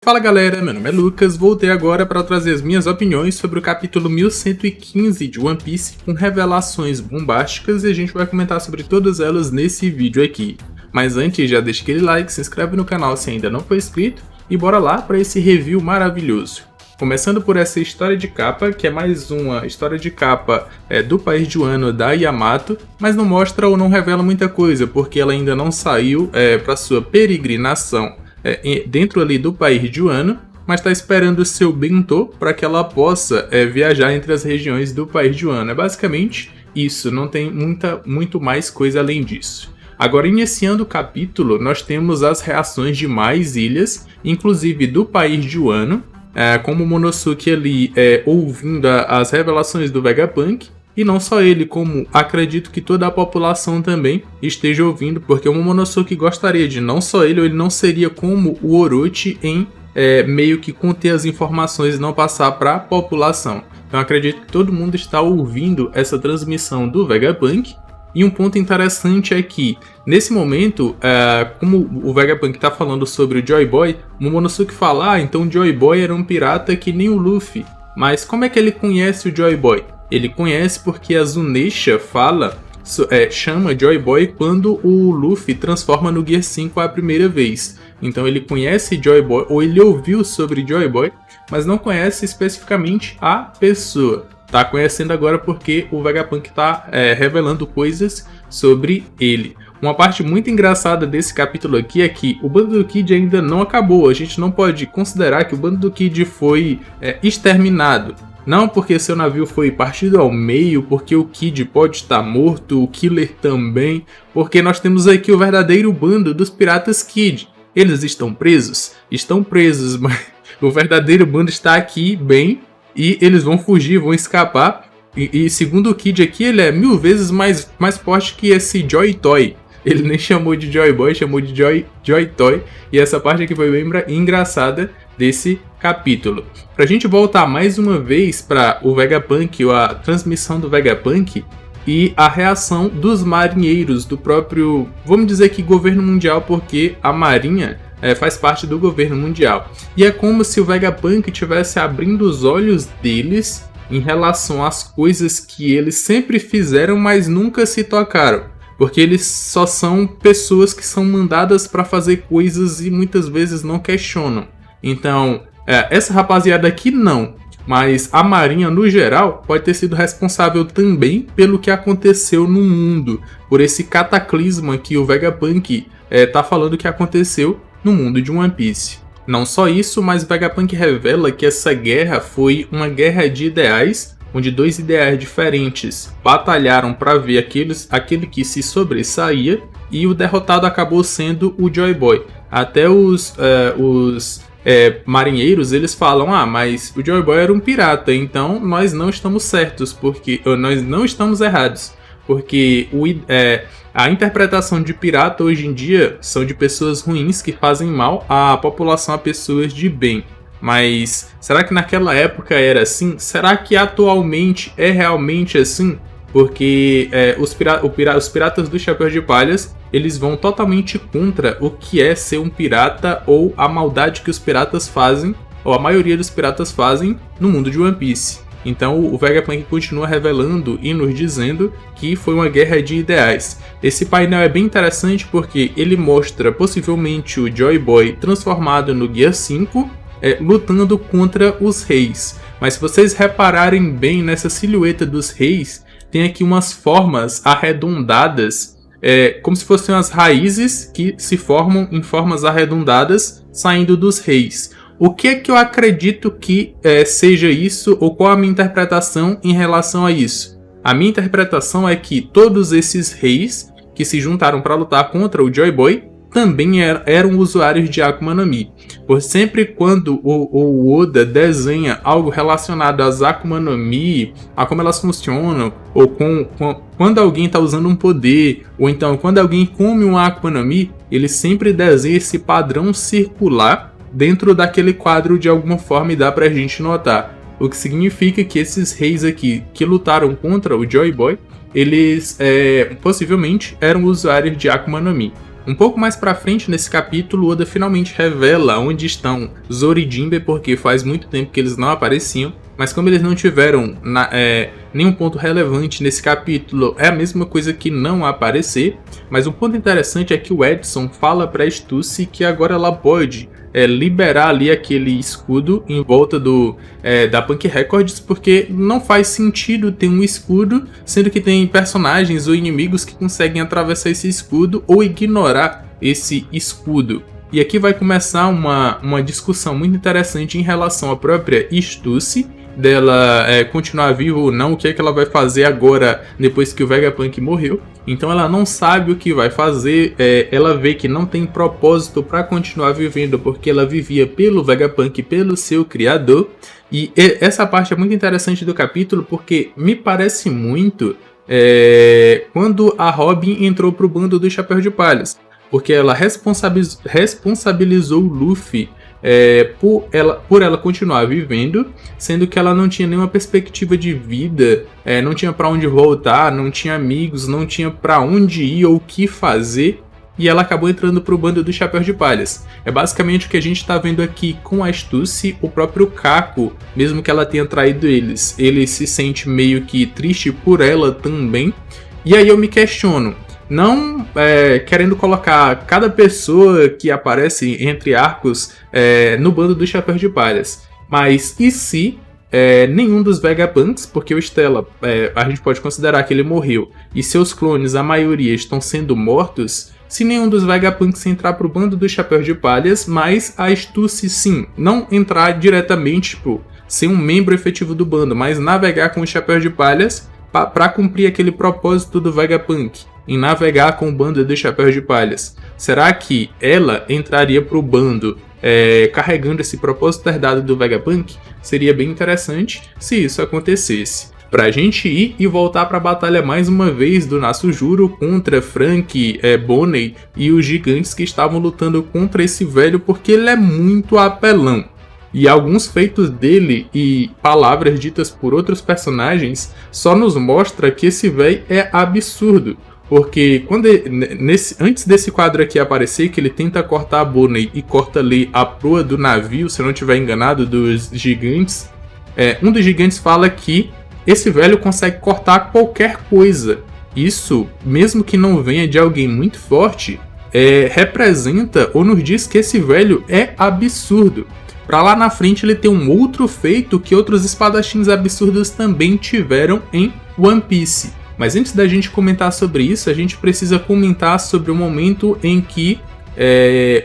Fala galera, meu nome é Lucas, voltei agora para trazer as minhas opiniões sobre o capítulo 1115 de One Piece com revelações bombásticas e a gente vai comentar sobre todas elas nesse vídeo aqui. Mas antes, já deixa aquele like, se inscreve no canal se ainda não for inscrito e bora lá para esse review maravilhoso. Começando por essa história de capa, que é mais uma história de capa do país de Wano da Yamato, mas não mostra ou não revela muita coisa, porque ela ainda não saiu para sua peregrinação dentro ali do país de Wano, mas está esperando o seu bentô para que ela possa viajar entre as regiões do país de Wano. É basicamente isso, não tem muito mais coisa além disso. Agora, iniciando o capítulo, nós temos as reações de mais ilhas, inclusive do país de Wano, como o Momonosuke ali ouvindo as revelações do Vegapunk, e não só ele, como acredito que toda a população também esteja ouvindo, porque o Momonosuke gostaria de não só ele, ou ele não seria como o Orochi em meio que conter as informações e não passar para a população. Então acredito que todo mundo está ouvindo essa transmissão do Vegapunk. E um ponto interessante é que, nesse momento, como o Vegapunk está falando sobre o Joy Boy, o Momonosuke fala, então o Joy Boy era um pirata que nem o Luffy. Mas como é que ele conhece o Joy Boy? Ele conhece porque a Zunisha chama Joy Boy quando o Luffy transforma no Gear 5 a primeira vez. Então ele conhece Joy Boy, ou ele ouviu sobre Joy Boy, mas não conhece especificamente a pessoa. Tá conhecendo agora porque o Vegapunk tá revelando coisas sobre ele. Uma parte muito engraçada desse capítulo aqui é que o bando do Kid ainda não acabou. A gente não pode considerar que o bando do Kid foi exterminado. Não porque seu navio foi partido ao meio, porque o Kid pode estar morto, o Killer também, porque nós temos aqui o verdadeiro bando dos piratas Kid. Eles estão presos? Estão presos, mas o verdadeiro bando está aqui bem. E eles vão fugir, vão escapar. E segundo o Kid aqui, ele é 1000 vezes mais forte que esse Joy Toy. Ele nem chamou de Joy Boy, chamou de Joy Toy. E essa parte aqui foi bem engraçada desse capítulo. Pra gente voltar mais uma vez para o Vegapunk, ou a transmissão do Vegapunk, e a reação dos marinheiros do próprio, vamos dizer que governo mundial, porque a marinha faz parte do governo mundial. E é como se o Vegapunk estivesse abrindo os olhos deles em relação às coisas que eles sempre fizeram, mas nunca se tocaram. Porque eles só são pessoas que são mandadas para fazer coisas e muitas vezes não questionam. Então, essa rapaziada aqui não. Mas a marinha, no geral, pode ter sido responsável também pelo que aconteceu no mundo. Por esse cataclisma que o Vegapunk tá falando que aconteceu no mundo de One Piece. Não só isso, mas o Vegapunk revela que essa guerra foi uma guerra de ideais, onde dois ideais diferentes batalharam para ver aquele que se sobressaía, e o derrotado acabou sendo o Joy Boy. Até os marinheiros, eles falam, mas o Joy Boy era um pirata, então nós não estamos certos, porque nós não estamos errados, porque a interpretação de pirata hoje em dia são de pessoas ruins que fazem mal à população, a pessoas de bem. Mas será que naquela época era assim? Será que atualmente é realmente assim? Porque os piratas do Chapéu de Palhas, eles vão totalmente contra o que é ser um pirata, ou a maldade que os piratas fazem, ou a maioria dos piratas fazem no mundo de One Piece. Então o Vegapunk continua revelando e nos dizendo que foi uma guerra de ideais. Esse painel é bem interessante porque ele mostra possivelmente o Joy Boy transformado no Gear 5, lutando contra os reis. Mas se vocês repararem bem nessa silhueta dos reis, tem aqui umas formas arredondadas, como se fossem as raízes que se formam em formas arredondadas saindo dos reis. O que é que eu acredito que seja isso, ou qual a minha interpretação em relação a isso? A minha interpretação é que todos esses reis que se juntaram para lutar contra o Joy Boy também eram usuários de Akuma no Mi. Por sempre quando o Oda desenha algo relacionado às Akuma no Mi, a como elas funcionam, ou quando alguém está usando um poder, ou então quando alguém come um Akuma no Mi, ele sempre desenha esse padrão circular dentro daquele quadro de alguma forma, e dá pra gente notar. O que significa que esses reis aqui que lutaram contra o Joy Boy, eles possivelmente eram usuários de Akuma no Mi. Um pouco mais pra frente nesse capítulo, Oda finalmente revela onde estão Zoro e Jinbe, porque faz muito tempo que eles não apareciam, mas como eles não tiveram nenhum ponto relevante nesse capítulo, é a mesma coisa que não aparecer. Mas um ponto interessante é que o Edson fala pra Stussy que agora ela pode liberar ali aquele escudo em volta da Punk Records, porque não faz sentido ter um escudo, sendo que tem personagens ou inimigos que conseguem atravessar esse escudo ou ignorar esse escudo. E aqui vai começar uma discussão muito interessante em relação à própria Stussy, dela continuar viva ou não, o que é que ela vai fazer agora depois que o Vegapunk morreu. Então ela não sabe o que vai fazer, ela vê que não tem propósito para continuar vivendo porque ela vivia pelo Vegapunk, pelo seu criador. E essa parte é muito interessante do capítulo porque me parece muito quando a Robin entrou pro bando do Chapéu de Palhas, porque ela responsabilizou o Luffy por ela continuar vivendo, sendo que ela não tinha nenhuma perspectiva de vida, não tinha pra onde voltar, não tinha amigos, não tinha pra onde ir ou o que fazer, e ela acabou entrando pro bando do Chapéu de Palhas. É basicamente o que a gente tá vendo aqui com a Stussy. O próprio Kako, mesmo que ela tenha traído eles, ele se sente meio que triste por ela também. E aí eu me questiono, não querendo colocar cada pessoa que aparece entre arcos no bando do Chapéu de Palhas, mas e se nenhum dos Vegapunks, porque o Stella a gente pode considerar que ele morreu, e seus clones, a maioria, estão sendo mortos, se nenhum dos Vegapunks entrar pro bando do Chapéu de Palhas, mas a Stussy sim, não entrar diretamente, tipo, ser um membro efetivo do bando, mas navegar com o Chapéu de Palhas para cumprir aquele propósito do Vegapunk, em navegar com o bando do Chapéu de Palhas. Será que ela entraria pro bando carregando esse propósito herdado do Vegapunk? Seria bem interessante se isso acontecesse. Pra gente ir e voltar pra batalha mais uma vez do Natsujuro contra Franky, Bonney e os gigantes que estavam lutando contra esse velho, porque ele é muito apelão. E alguns feitos dele e palavras ditas por outros personagens só nos mostra que esse velho é absurdo. Porque antes desse quadro aqui aparecer, que ele tenta cortar a Bonney e corta ali a proa do navio, se eu não estiver enganado, dos gigantes, um dos gigantes fala que esse velho consegue cortar qualquer coisa. Isso, mesmo que não venha de alguém muito forte, representa ou nos diz que esse velho é absurdo. Pra lá na frente ele tem um outro feito que outros espadachins absurdos também tiveram em One Piece. Mas antes da gente comentar sobre isso, a gente precisa comentar sobre o momento em que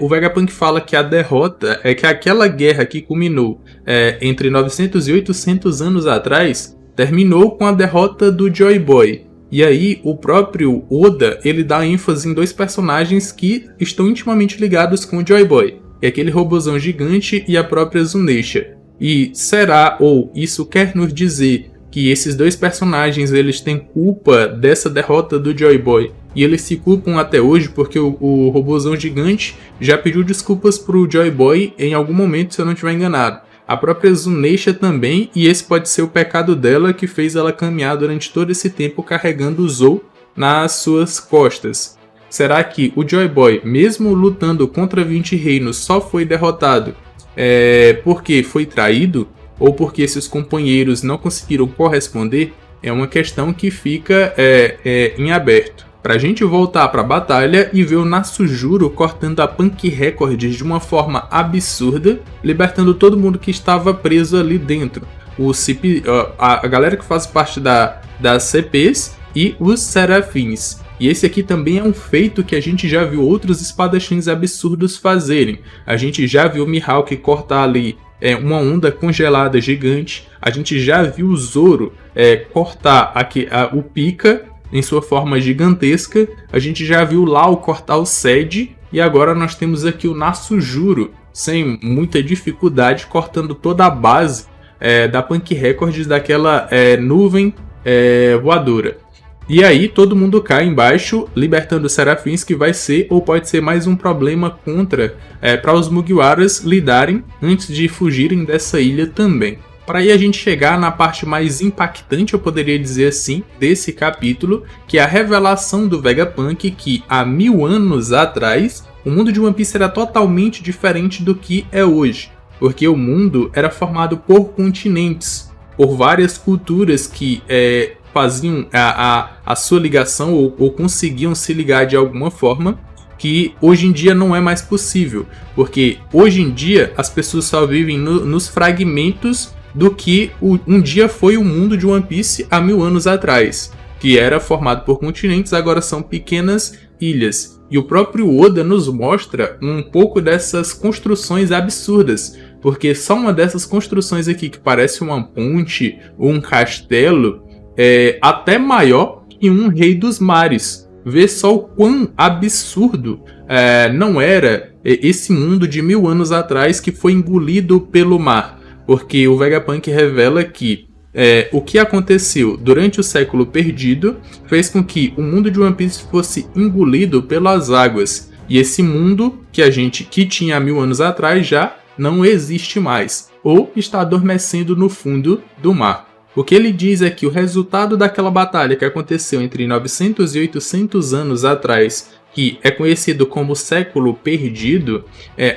o Vegapunk fala que a derrota, que aquela guerra que culminou entre 900 e 800 anos atrás, terminou com a derrota do Joy Boy. E aí o próprio Oda, ele dá ênfase em dois personagens que estão intimamente ligados com o Joy Boy. É aquele robozão gigante e a própria Zunisha. E será, ou isso quer nos dizer, que esses dois personagens eles têm culpa dessa derrota do Joy Boy? E eles se culpam até hoje porque o robozão gigante já pediu desculpas pro Joy Boy em algum momento, se eu não estiver enganado. A própria Zunisha também, e esse pode ser o pecado dela que fez ela caminhar durante todo esse tempo carregando o Zou nas suas costas. Será que o Joy Boy, mesmo lutando contra 20 reinos, só foi derrotado porque foi traído? Ou porque esses companheiros não conseguiram corresponder? É uma questão que fica em aberto. Pra gente voltar pra batalha e ver o Natsujuro cortando a Punk Records de uma forma absurda, libertando todo mundo que estava preso ali dentro. A galera que faz parte das CPs e os Serafins. E esse aqui também é um feito que a gente já viu outros espadachins absurdos fazerem. A gente já viu o Mihawk cortar ali uma onda congelada gigante. A gente já viu o Zoro cortar o Pika em sua forma gigantesca. A gente já viu o Lau cortar o Sed. E agora nós temos aqui o Natsujuro, sem muita dificuldade, cortando toda a base da Punk Records, daquela nuvem voadora. E aí todo mundo cai embaixo, libertando os Serafins, que vai ser ou pode ser mais um problema para os Mugiwaras lidarem antes de fugirem dessa ilha também. para aí a gente chegar na parte mais impactante, eu poderia dizer assim, desse capítulo, que é a revelação do Vegapunk que há 1000 anos atrás, o mundo de One Piece era totalmente diferente do que é hoje, porque o mundo era formado por continentes, por várias culturas que faziam a sua ligação ou conseguiam se ligar de alguma forma, que hoje em dia não é mais possível, porque hoje em dia as pessoas só vivem nos fragmentos do que um dia foi o mundo de One Piece há 1000 anos atrás, que era formado por continentes, agora são pequenas ilhas. E o próprio Oda nos mostra um pouco dessas construções absurdas, porque só uma dessas construções aqui que parece uma ponte ou um castelo é até maior que um rei dos mares. Vê só o quão absurdo não era esse mundo de 1000 anos atrás que foi engolido pelo mar. Porque o Vegapunk revela que o que aconteceu durante o século perdido fez com que o mundo de One Piece fosse engolido pelas águas. E esse mundo que tinha há 1000 anos atrás já não existe mais, ou está adormecendo no fundo do mar. O que ele diz é que o resultado daquela batalha que aconteceu entre 900 e 800 anos atrás, que é conhecido como século perdido,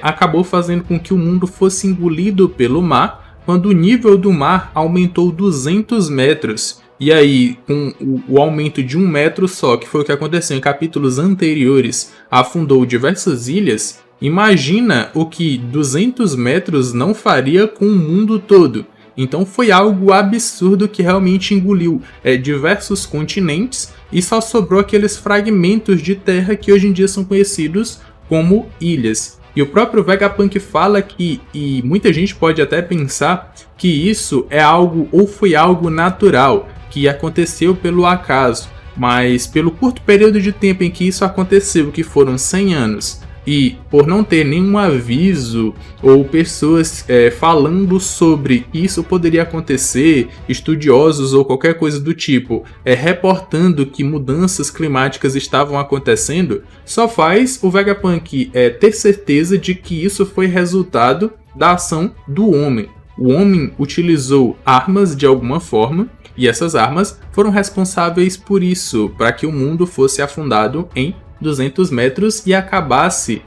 acabou fazendo com que o mundo fosse engolido pelo mar, quando o nível do mar aumentou 200 metros. E aí, com o aumento de 1 metro só, que foi o que aconteceu em capítulos anteriores, afundou diversas ilhas. Imagina o que 200 metros não faria com o mundo todo. Então foi algo absurdo que realmente engoliu diversos continentes e só sobrou aqueles fragmentos de terra que hoje em dia são conhecidos como ilhas. E o próprio Vegapunk fala que, e muita gente pode até pensar que isso é algo ou foi algo natural, que aconteceu pelo acaso, mas pelo curto período de tempo em que isso aconteceu, que foram 100 anos, e por não ter nenhum aviso ou pessoas falando sobre que isso poderia acontecer, estudiosos ou qualquer coisa do tipo, reportando que mudanças climáticas estavam acontecendo, só faz o Vegapunk ter certeza de que isso foi resultado da ação do homem. O homem utilizou armas de alguma forma, e essas armas foram responsáveis por isso, para que o mundo fosse afundado em 200 metros e acabasse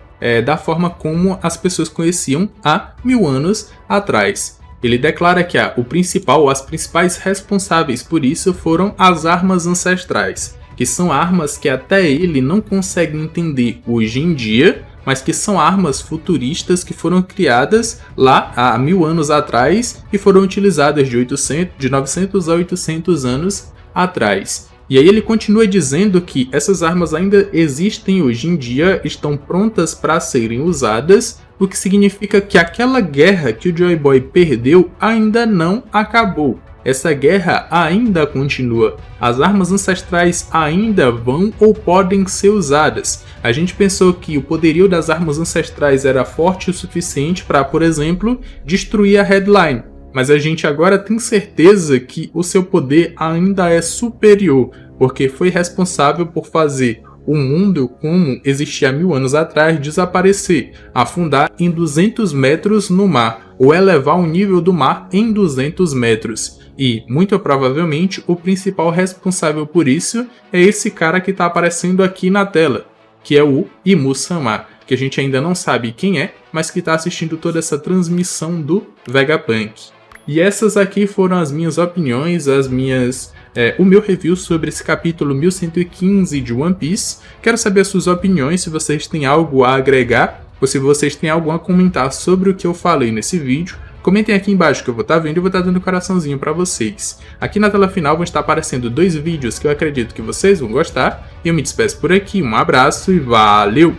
da forma como as pessoas conheciam há 1000 anos atrás. Ele declara que as principais responsáveis por isso foram as armas ancestrais, que são armas que até ele não consegue entender hoje em dia, mas que são armas futuristas que foram criadas lá há 1000 anos atrás e foram utilizadas de 900 a 800 anos atrás. E aí ele continua dizendo que essas armas ainda existem hoje em dia, estão prontas para serem usadas, o que significa que aquela guerra que o Joy Boy perdeu ainda não acabou. Essa guerra ainda continua. As armas ancestrais ainda vão ou podem ser usadas. A gente pensou que o poderio das armas ancestrais era forte o suficiente para, por exemplo, destruir a Headline. Mas a gente agora tem certeza que o seu poder ainda é superior, porque foi responsável por fazer o mundo como existia há 1000 anos atrás desaparecer, afundar em 200 metros no mar, ou elevar o nível do mar em 200 metros. E, muito provavelmente, o principal responsável por isso é esse cara que está aparecendo aqui na tela, que é o Imu-sama, que a gente ainda não sabe quem é, mas que está assistindo toda essa transmissão do Vegapunk. E essas aqui foram as minhas opiniões, o meu review sobre esse capítulo 1115 de One Piece. Quero saber as suas opiniões, se vocês têm algo a agregar, ou se vocês têm algo a comentar sobre o que eu falei nesse vídeo. Comentem aqui embaixo que eu vou estar vendo e vou estar dando um coraçãozinho para vocês. Aqui na tela final vão estar aparecendo 2 vídeos que eu acredito que vocês vão gostar. E eu me despeço por aqui, um abraço e valeu!